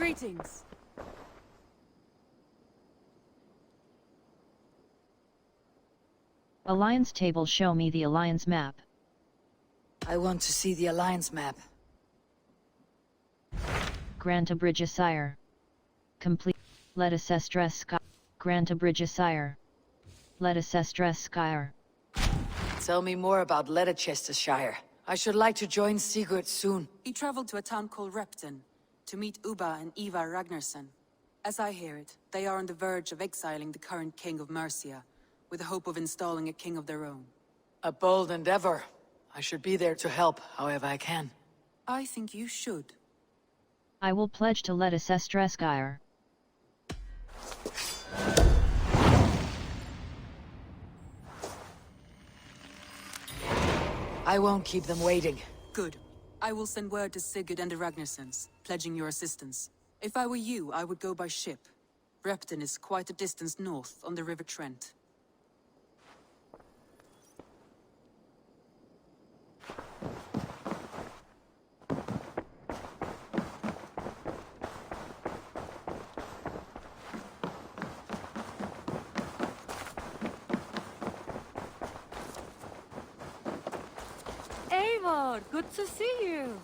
Greetings. Alliance table. Show me the Alliance map. I want to see the Alliance map. Grant a bridge sire. Complete. Let us stress sky. Grant a bridge sire. Let us stress skyer. Tell me more about Leicestershire. I should like to join Sigurd soon. He traveled to a town called Repton to meet Ubba and Eivor Ragnarsson. As I hear it, they are on the verge of exiling the current king of Mercia, with the hope of installing a king of their own. A bold endeavor. I should be there to help, however I can. I think you should. I will pledge to let us stress skyer. I won't keep them waiting. Good. I will send word to Sigurd and the Ragnarssons, pledging your assistance. If I were you, I would go by ship. Repton is quite a distance north on the River Trent. Eivor, good to see you.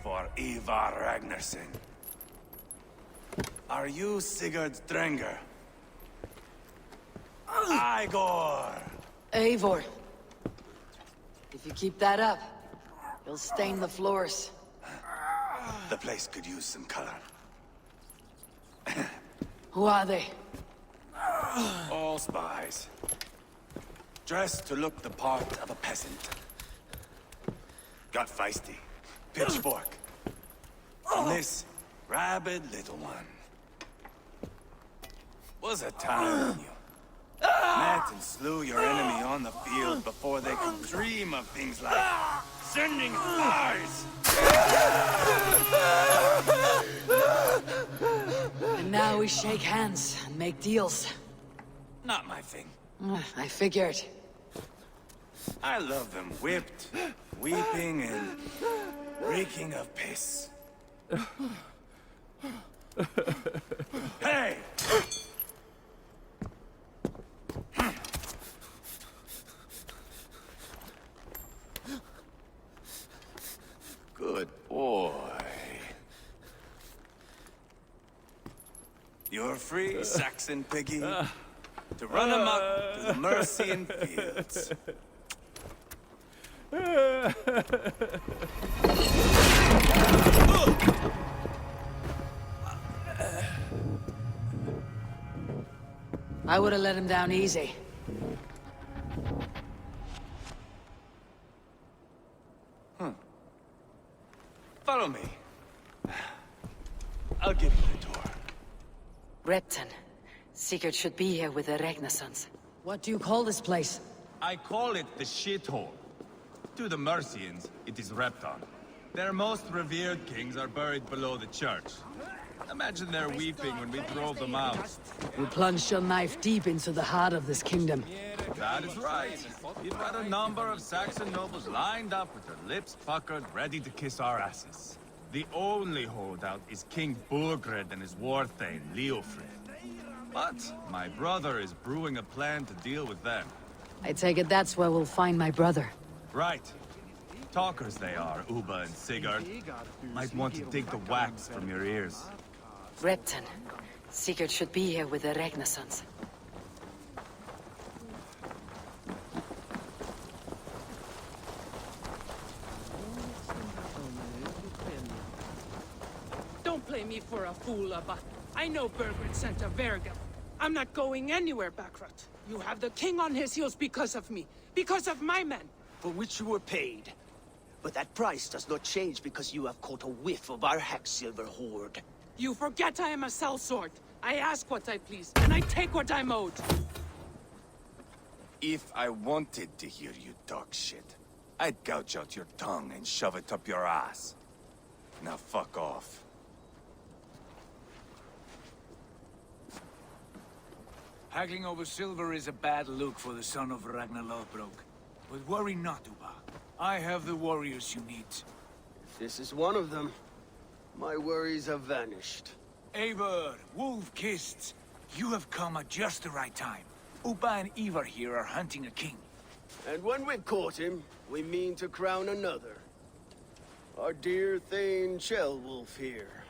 for Eivor Ragnarsson. Are you Difficulty-Drengr? Eivor! Eivor. If you keep that up, you'll stain the floors. The place could use some color. Who are they? All spies. Dressed to look the part of a peasant. Got feisty. Pitchfork. And this rabid little one. Was a time when you met and slew your enemy on the field before they could dream of things like sending spies. And now we shake hands and make deals. Not my thing. I figured. I love them whipped, weeping, and reeking of piss. Hey! Good boy. You're free, Saxon piggy, to run amok through the Mercian fields. I would have let him down easy. Follow me. I'll give you the tour. Repton. Sigurd should be here with the Ragnarsons. What do you call this place? I call it the shithole. To the Mercians, it is Repton. Their most revered kings are buried below the church. Imagine their weeping when we drove them out. We plunged your knife deep into the heart of this kingdom. That is right. We've got a number of Saxon nobles lined up with their lips puckered, ready to kiss our asses. The only holdout is King Burgred and his war thane, Leofrid. But my brother is brewing a plan to deal with them. I take it that's where we'll find my brother. Right. Talkers they are, Uba and Sigurd. Might want to dig the wax from your ears. Repton. Sigurd should be here with the Ragnarsons. Don't play me for a fool, Abba. I know Burgred sent a Verga. I'm not going anywhere, Backrot. You have the king on his heels because of me. Because of my men. For which you were paid. But that price does not change because you have caught a whiff of our Hacksilver hoard. You forget I am a sellsword. I ask what I please, and I take what I'm owed. If I wanted to hear you talk shit, I'd gouge out your tongue and shove it up your ass. Now fuck off. Haggling over silver is a bad look for the son of Ragnar Lothbrok. But worry not, Uba. I have the warriors you need. If this is one of them, my worries have vanished. Eivor, wolf-kissed, you have come at just the right time. Uba and Eivor here are hunting a king. And when we've caught him, we mean to crown another. Our dear Thane Ceolwulf here.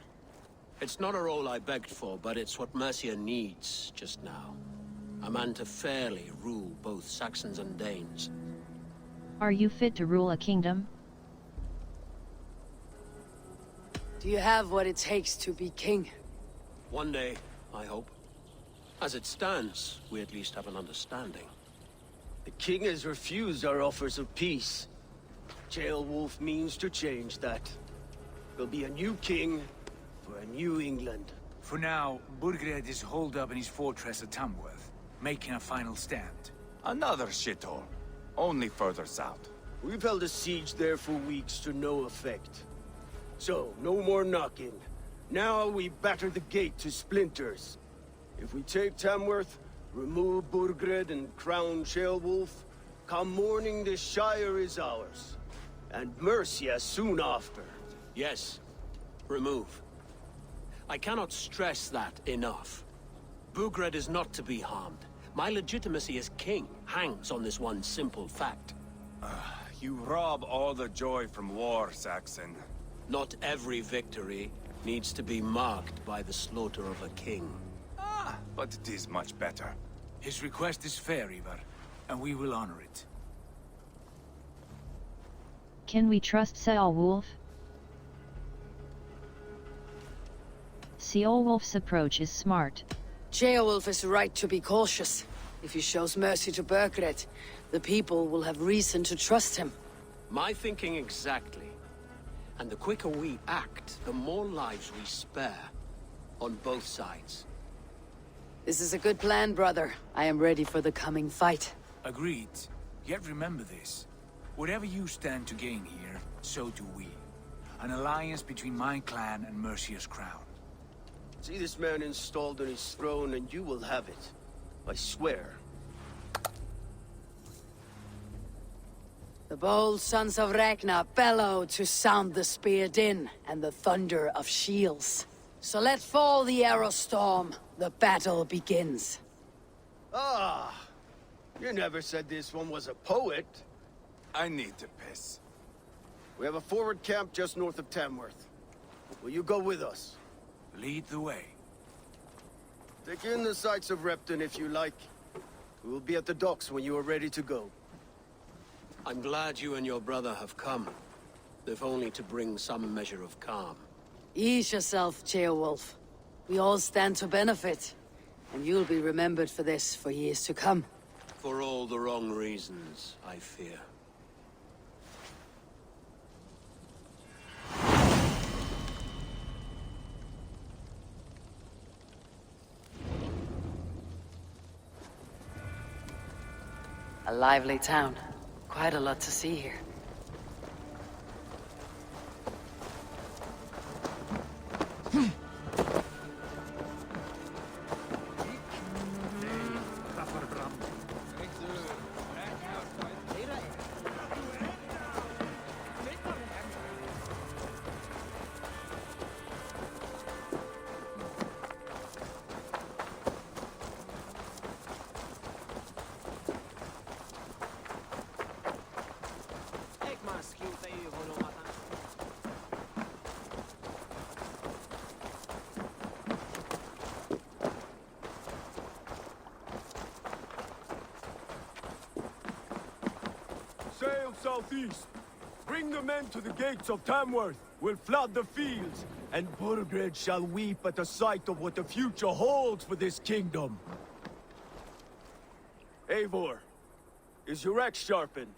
It's not a role I begged for, but it's what Mercia needs just now. A man to fairly rule both Saxons and Danes. Are you fit to rule a kingdom? Do you have what it takes to be king? One day, I hope. As it stands, we at least have an understanding. The king has refused our offers of peace. Ceolwulf means to change that. There'll be a new king for a new England. For now, Burgred is holed up in his fortress at Tamworth, making a final stand. Another shithole. Only further south. We've held a siege there for weeks to no effect. So, no more knocking. Now we batter the gate to splinters. If we take Tamworth, remove Burgred and crown Ceolwulf, come morning this shire is ours. And Mercia soon after. Yes, remove. I cannot stress that enough. Burgred is not to be harmed. My legitimacy as king hangs on this one simple fact. You rob all the joy from war, Saxon. Not every victory needs to be marked by the slaughter of a king. Ah, but it is much better. His request is fair, Eivor, and we will honor it. Can we trust Ceolwulf? Ceolwulf's approach is smart. Ceolwulf is right to be cautious. If he shows mercy to Burgred, the people will have reason to trust him. My thinking exactly. And the quicker we act, the more lives we spare. On both sides. This is a good plan, brother. I am ready for the coming fight. Agreed. Yet remember this. Whatever you stand to gain here, so do we. An alliance between my clan and Mercia's crown. See this man installed on his throne and you will have it. I swear. The bold sons of Ragnar bellow to sound the spear din and the thunder of shields. So let fall the arrow storm. The battle begins. Ah! You never said this one was a poet. I need to piss. We have a forward camp just north of Tamworth. Will you go with us? Lead the way. Take in the sights of Repton if you like. We will be at the docks when you are ready to go. I'm glad you and your brother have come. If only to bring some measure of calm. Ease yourself, Ceolwulf. We all stand to benefit. And you'll be remembered for this for years to come. For all the wrong reasons, I fear. A lively town. Quite a lot to see here. Sail southeast. Bring the men to the gates of Tamworth. We'll flood the fields, and Burgred shall weep at the sight of what the future holds for this kingdom. Eivor, is your axe sharpened?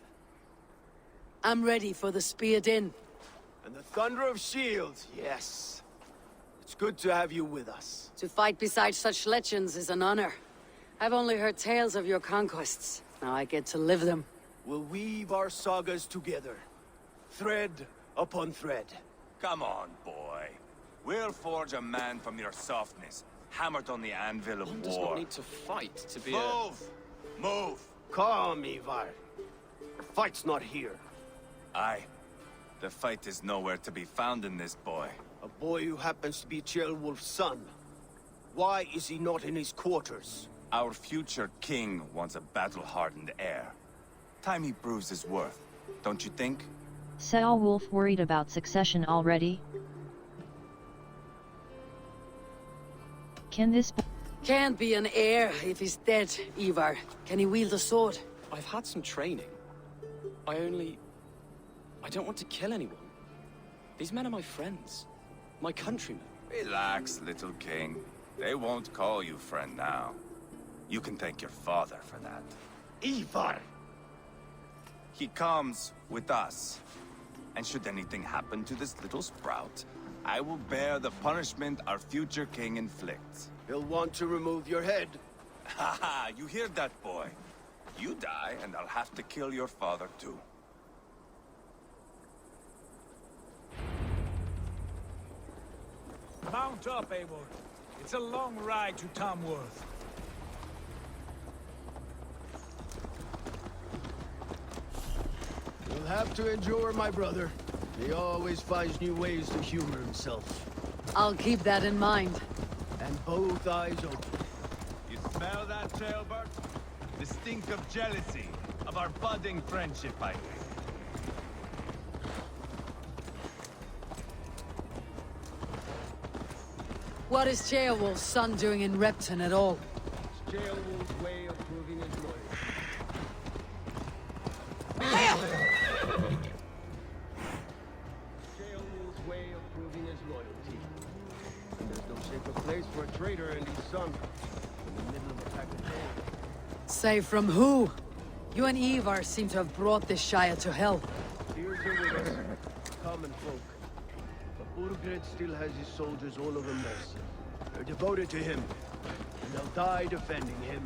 I'm ready for the spear din. And the thunder of shields, yes. It's good to have you with us. To fight beside such legends is an honor. I've only heard tales of your conquests. Now I get to live them. We'll weave our sagas together. Thread upon thread. Come on, boy. We'll forge a man from your softness, hammered on the anvil of war. One does not need to fight to be Move! Move! Calm, Eivor. The fight's not here. Aye. The fight is nowhere to be found in this boy. A boy who happens to be Ceolwulf's son. Why is he not in his quarters? Our future king wants a battle-hardened heir. Time he proves his worth, don't you think? Ceolwulf worried about succession already? Can this be? Can't be an heir if he's dead, Eivor. Can he wield a sword? I've had some training. I don't want to kill anyone. These men are my friends. My countrymen. Relax, little king. They won't call you friend now. You can thank your father for that. Eivor! He comes with us. And should anything happen to this little sprout, I will bear the punishment our future king inflicts. He'll want to remove your head. Haha, you hear that, boy? You die, and I'll have to kill your father, too. Mount up, Eivor. It's a long ride to Tamworth. You'll have to endure, my brother. He always finds new ways to humor himself. I'll keep that in mind. And both eyes open. You smell that, Trailbird? The stink of jealousy, of our budding friendship, I think. What is Ceolwulf's son doing in Repton at all? It's Ceolwulf's way of proving his loyalty. Ceolwulf's way of proving his loyalty. And there's no safer place for a traitor and his son in the middle of a pack of wolves. Save from who? You and Eivor seem to have brought this Shire to hell. Here's are with us, common folk. But Burgred still has his soldiers all over Mercia. They're devoted to him, and they'll die defending him.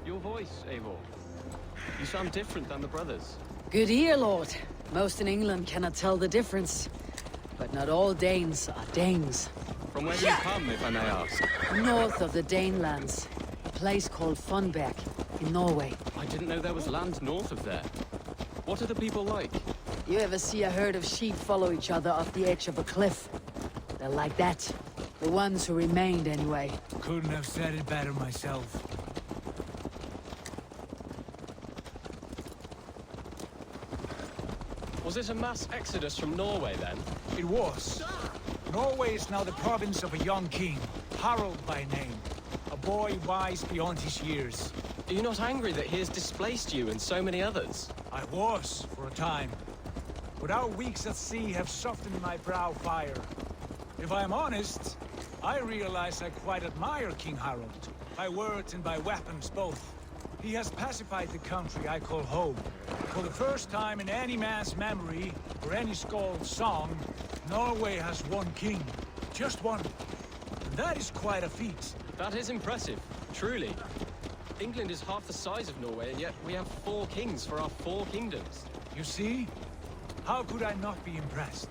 Your voice, Eivor. You sound different than the brothers. Good ear, Lord. Most in England cannot tell the difference. But not all Danes are Danes. From where do you come, if I may ask? North of the Danelands. A place called Funberg, in Norway. I didn't know there was land north of there. What are the people like? You ever see a herd of sheep follow each other off the edge of a cliff? They're like that. The ones who remained, anyway. Couldn't have said it better myself. Was it a mass exodus from Norway, then? It was. Norway is now the province of a young king, Harald by name. A boy wise beyond his years. Are you not angry that he has displaced you and so many others? I was, for a time. But our weeks at sea have softened my brow fire. If I am honest, I realize I quite admire King Harald. By words and by weapons both. He has pacified the country I call home. For the first time in any man's memory, or any skald's song, Norway has one king. Just one. And that is quite a feat. That is impressive, truly. England is half the size of Norway, and yet we have 4 kings for our 4 kingdoms. You see? How could I not be impressed?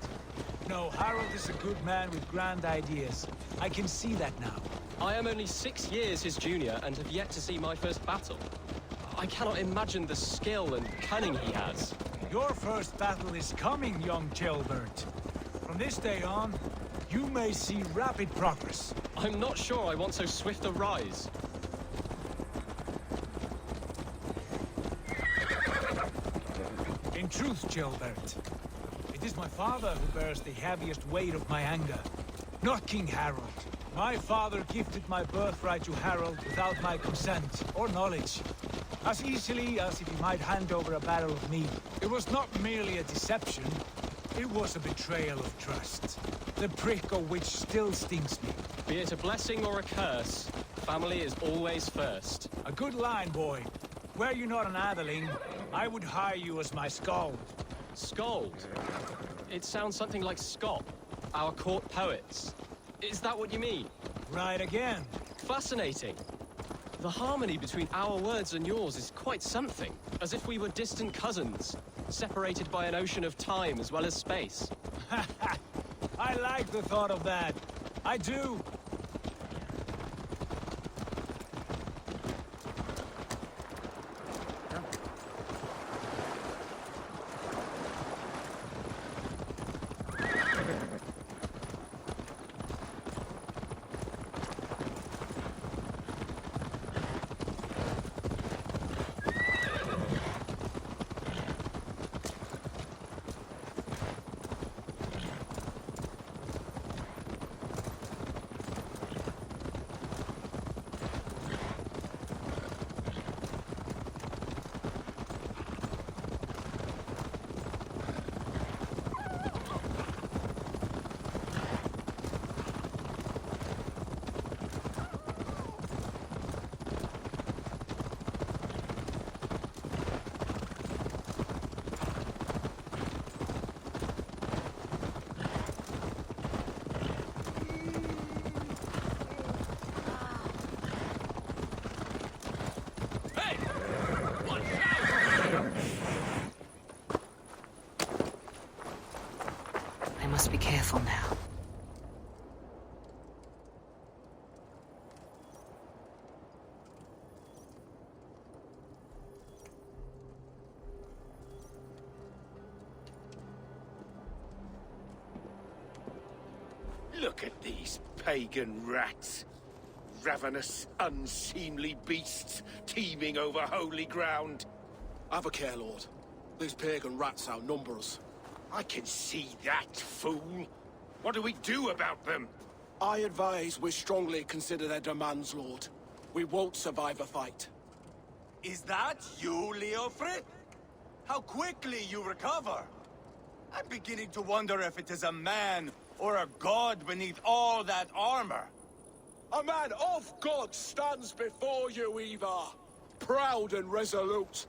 No, Harald is a good man with grand ideas. I can see that now. I am only 6 years his junior and have yet to see my first battle. I cannot imagine the skill and cunning he has. Your first battle is coming, young Ceolbert. From this day on, you may see rapid progress. I'm not sure I want so swift a rise. In truth, Ceolbert, it is my father who bears the heaviest weight of my anger, not King Harald. My father gifted my birthright to Harald without my consent or knowledge. As easily as if he might hand over a barrel of meat. It was not merely a deception, it was a betrayal of trust. The prick of which still stings me. Be it a blessing or a curse, family is always first. A good line, boy. Were you not an atheling, I would hire you as my skald. Skald? It sounds something like Scott, our court poets. Is that what you mean? Right again. Fascinating. The harmony between our words and yours is quite something. As if we were distant cousins, separated by an ocean of time as well as space. I like the thought of that. I do. I must be careful now. Look at these pagan rats. Ravenous, unseemly beasts teeming over holy ground. Have a care, Lord. These pagan rats outnumber us. I can see that, fool. What do we do about them? I advise we strongly consider their demands, Lord. We won't survive a fight. Is that you, Leofrid? How quickly you recover! I'm beginning to wonder if it is a man or a god beneath all that armor. A man of God stands before you, Eivor. Proud and resolute.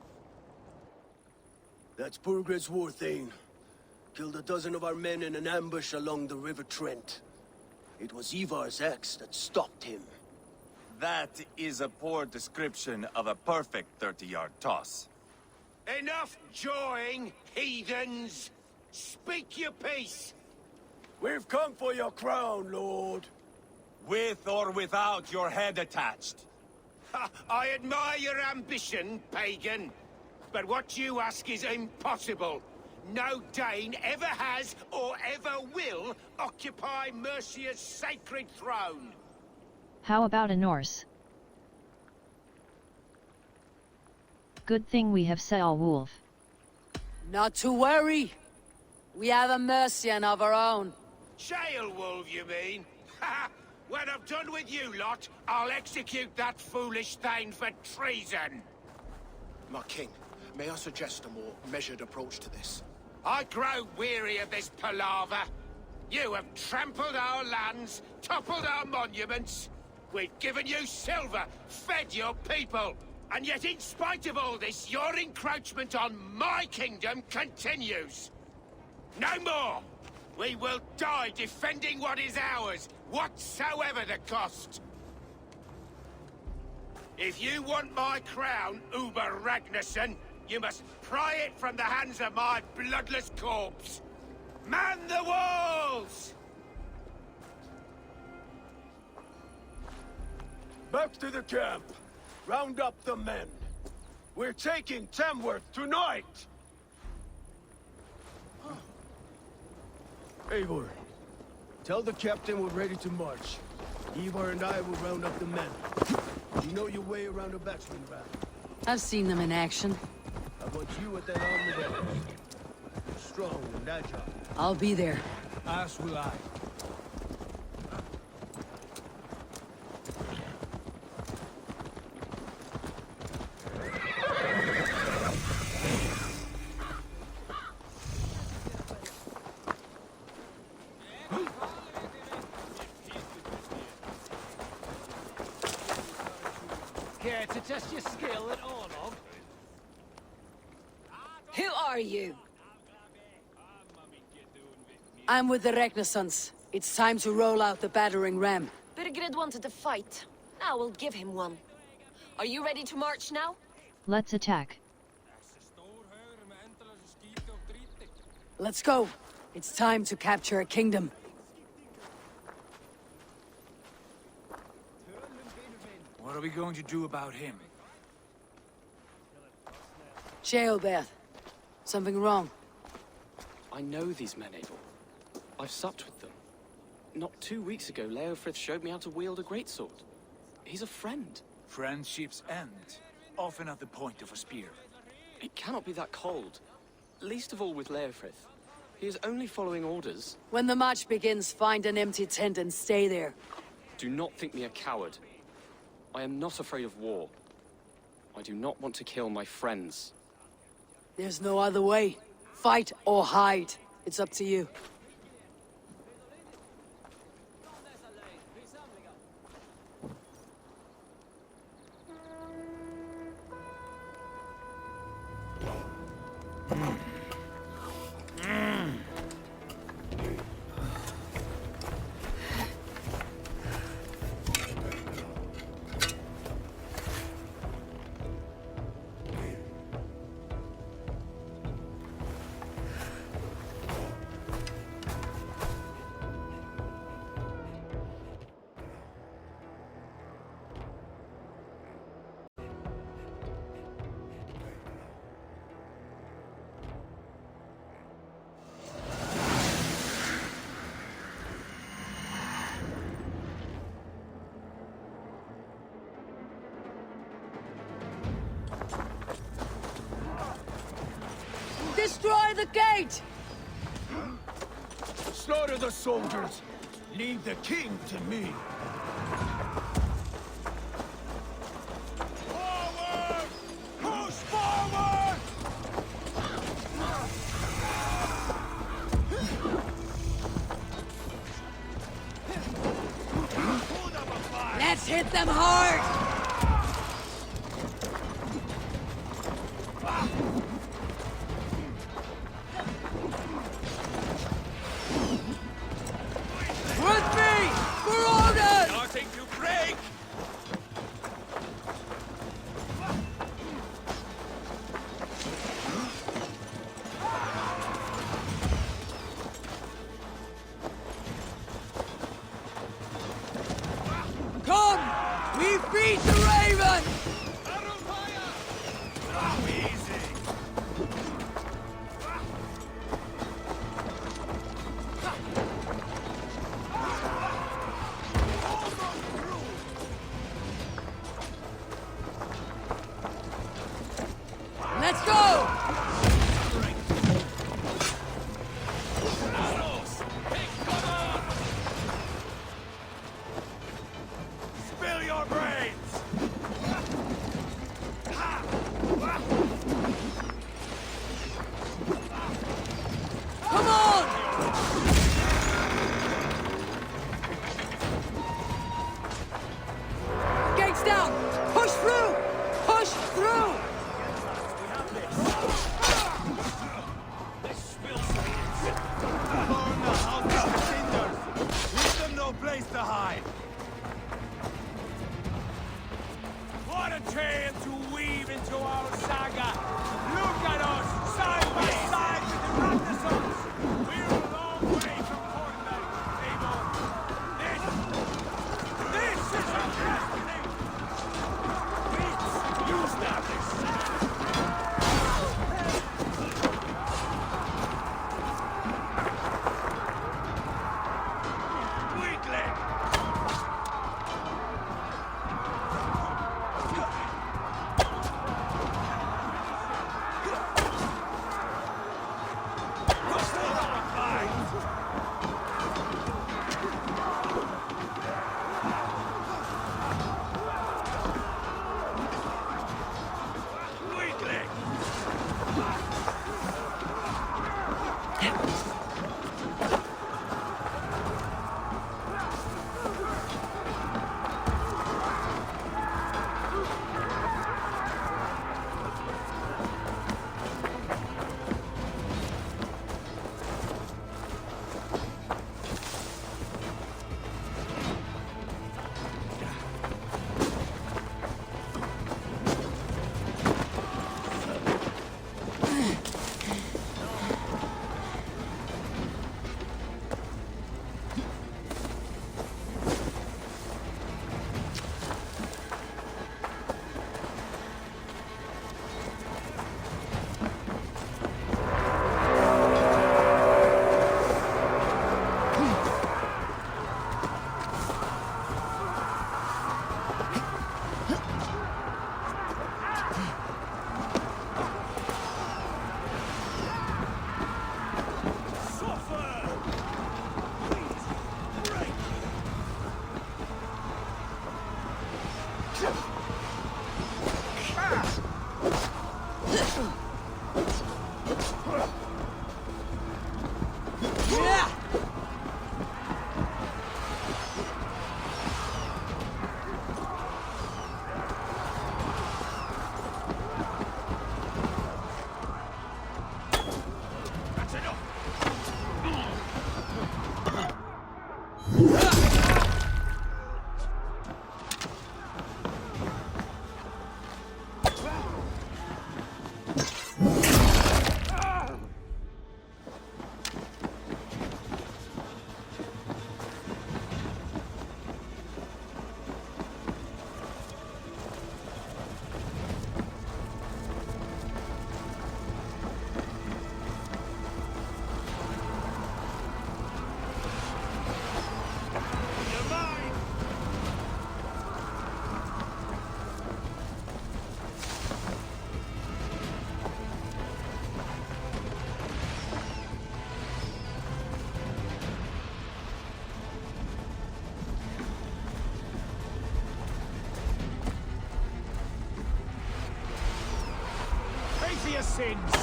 That's Burgred's war thane. Killed a dozen of our men in an ambush along the River Trent. It was Eivor's axe that stopped him. That is a poor description of a perfect 30-yard toss. Enough jawing, heathens! Speak your piece! We've come for your crown, Lord. With or without your head attached. Ha, I admire your ambition, pagan. But what you ask is impossible. No Dane ever has or ever will occupy Mercia's sacred throne. How about a Norse? Good thing we have Ceolwulf. Not to worry. We have a Mercian of our own. Ceolwulf, you mean? Ha! When I'm done with you lot, I'll execute that foolish thing for treason. My king, may I suggest a more measured approach to this? I grow weary of this palaver. You have trampled our lands, toppled our monuments. We've given you silver, fed your people. And yet in spite of all this, your encroachment on my kingdom continues. No more! We will die defending what is ours, whatsoever the cost. If you want my crown, Uber Ragnarsson, you must pry it from the hands of my bloodless corpse. Man the walls! Back to the camp. Round up the men. We're taking Tamworth tonight! Eivor, tell the captain we're ready to march. Eivor and I will round up the men. You know your way around a battering ram. I've seen them in action. I want you at that armored edge. Strong and agile. I'll be there. As will I. Care to test your skill at Orlog? Who are you? I'm with the Ragnarsons. It's time to roll out the battering ram. Burgred wanted to fight. Now we'll give him one. Are you ready to march now? Let's attack. Let's go. It's time to capture a kingdom. What are we going to do about him? Jailbeth. Something wrong. I know these men, Eivor. I've supped with them. Not 2 weeks ago, Leofrith showed me how to wield a greatsword. He's a friend. Friendships end, often at the point of a spear. It cannot be that cold. Least of all with Leofrith. He is only following orders. When the march begins, find an empty tent and stay there. Do not think me a coward. I am not afraid of war. I do not want to kill my friends. There's no other way. Fight or hide. It's up to you. Destroy the gate! Slaughter the soldiers! Leave the king to me! Forward! Push forward! Let's hit them hard! With me! For orders! Starting to break! Come! We beat the Raven! Easy! Let's go! Spill your brains! Come on! Gates down! Push through! Push through! Burn the houses to cinders! Leave them no place to hide! What a tale to weave into our saga! Look at us, side by side with the Ragnarsons! We're a long way from Fortnite, Eivor! This is our destiny! Use that! Weakling! their sins.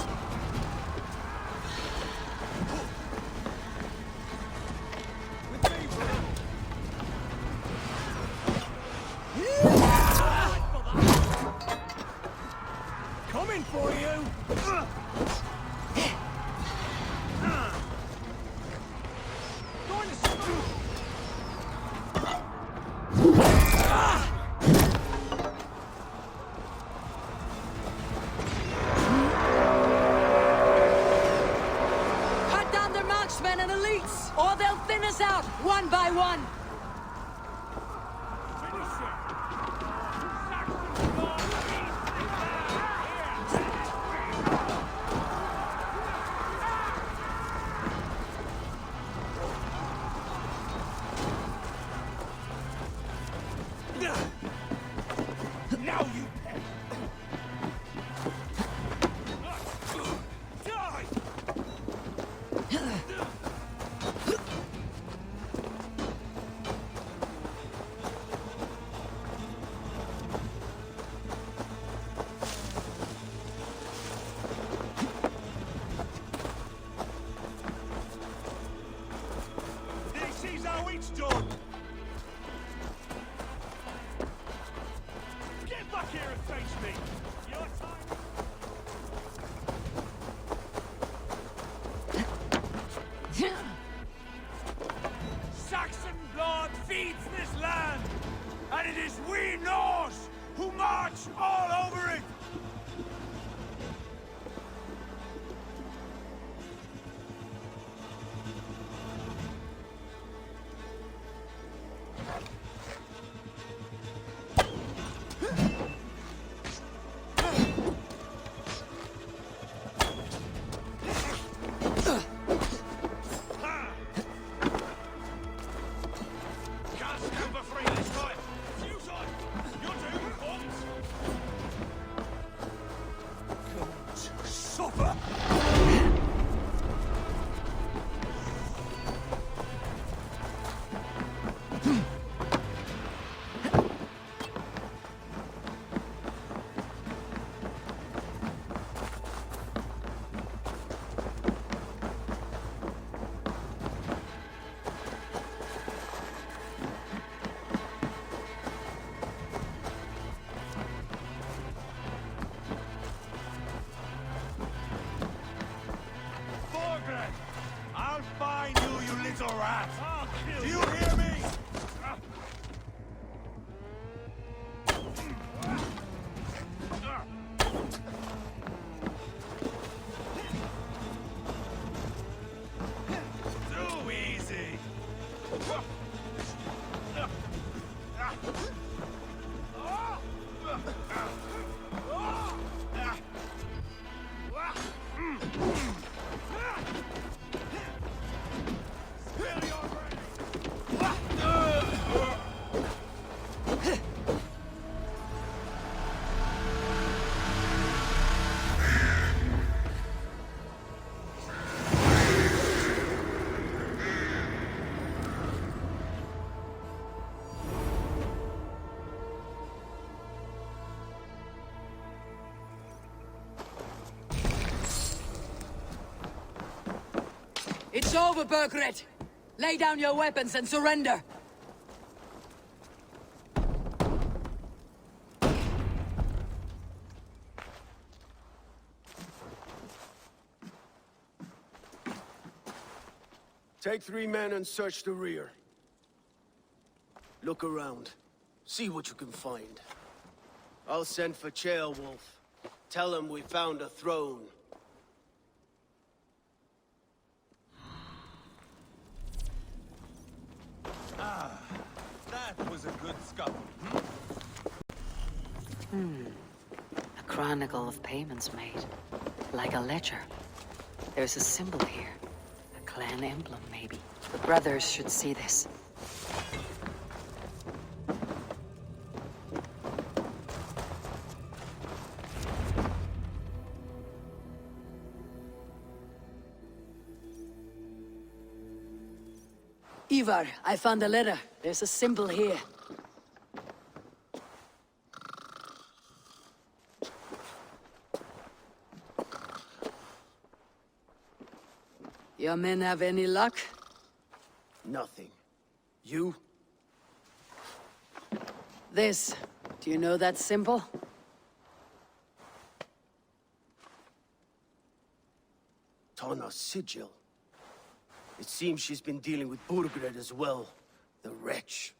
Coming for you! Going to smoke! Cut down their marksmen and elites, or they'll thin us out, one by one! Now you pay! Die! This is how it's done! Get back here and face me! Your time... Saxon blood feeds this land! And it is we Norse who march all over it! Can't stand for free this time! Fuse on! You're doing what? Suffer! Borgred! I'll find you, you little rat! I'll kill you! Do you hear me? Too easy! Spill your It's over, Burgred! Lay down your weapons and surrender! Take 3 men and search the rear. Look around. See what you can find. I'll send for Ceolwulf. Tell him we found a throne. That was a good scuffle. A chronicle of payments made. Like a ledger. There's a symbol here. A clan emblem, maybe. The brothers should see this. Eivor, I found a letter. There's a symbol here. Your men have any luck? Nothing. You? This. Do you know that symbol? Tana's sigil. It seems she's been dealing with Burgred as well. The wretch.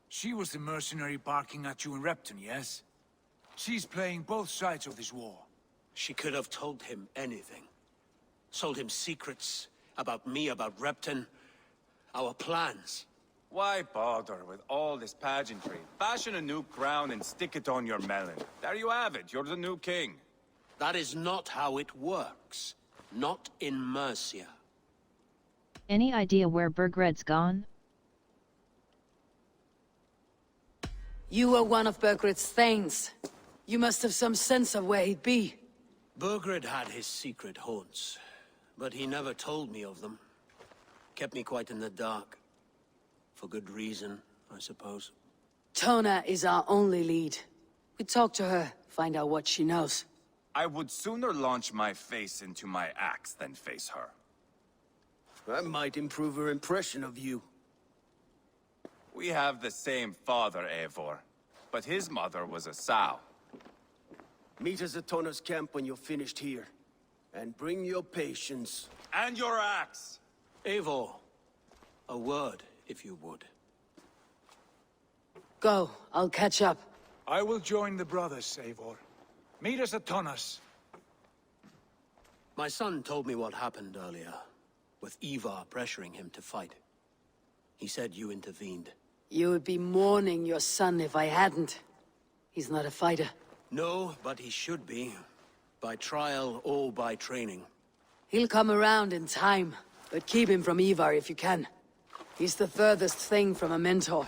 She was the mercenary barking at you in Repton, yes? She's playing both sides of this war. She could have told him anything. Told him secrets about me, about Repton, our plans. Why bother with all this pageantry? Fashion a new crown and stick it on your melon. There you have it, you're the new king. That is not how it works. Not in Mercia. Any idea where Burgred's gone? You were one of Burgred's thanes. You must have some sense of where he'd be. Burgred had his secret haunts, but he never told me of them. Kept me quite in the dark. For good reason, I suppose. Tona is our only lead. We talk to her, find out what she knows. I would sooner launch my face into my axe than face her. That might improve her impression of you. We have the same father, Eivor, but his mother was a sow. Meet us at Tana's camp when you're finished here. And bring your patience. And your axe! Eivor, a word, if you would. Go, I'll catch up. I will join the brothers, Eivor. Meet us at Tana's. My son told me what happened earlier, with Eivor pressuring him to fight. He said you intervened. You would be mourning your son if I hadn't. He's not a fighter. No, but he should be. By trial or by training. He'll come around in time, but keep him from Eivor if you can. He's the furthest thing from a mentor.